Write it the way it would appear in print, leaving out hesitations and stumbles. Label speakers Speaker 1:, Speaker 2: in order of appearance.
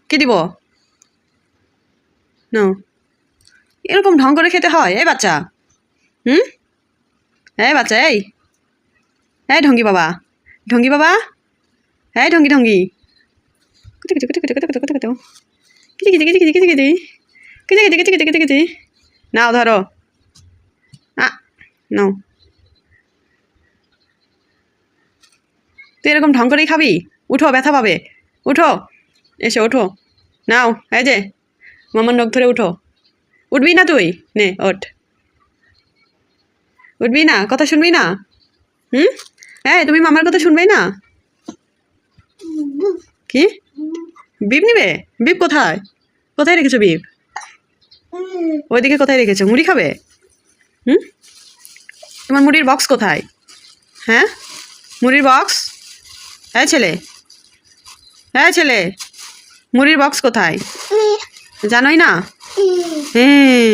Speaker 1: কি দিব? নো, এরকম ঢং করে খেতে হয়? এই বাচ্চা, এই বাচ্চা, এই ঢঙ্গি বাবা, ঢঙ্গি বাবা, এই ঢঙ্গি ঢঙ্গি, কিচি কিচি কিচি কিচি কিচি কিচি কিচি কিচি কিচি কিচি কিচি কিচি কিচি কিচি। নাও ধরো, নাও। তুই এরকম ঢং করেই খাবি? উঠো, ব্যথা পাবে, উঠো, এসে ওঠো, নাও, এই যে মামার নখ ধরে উঠো। উঠবি না তুই? নে ওঠ, উঠবি না? কথা শুনবি না? তুমি মামার কথা শুনবে না? কি বিপ নিবে? বিপ কোথায়? কোথায় রেখেছো বিপ? ওইদিকে কোথায় রেখেছো? মুড়ি খাবে? তোমার মুড়ির বক্স কোথায়? হ্যাঁ, মুড়ির বক্স? হ্যাঁ ছেলে, হ্যাঁ ছেলে, মুড়ির বক্স কোথায়? জানোই না? হ্যাঁ।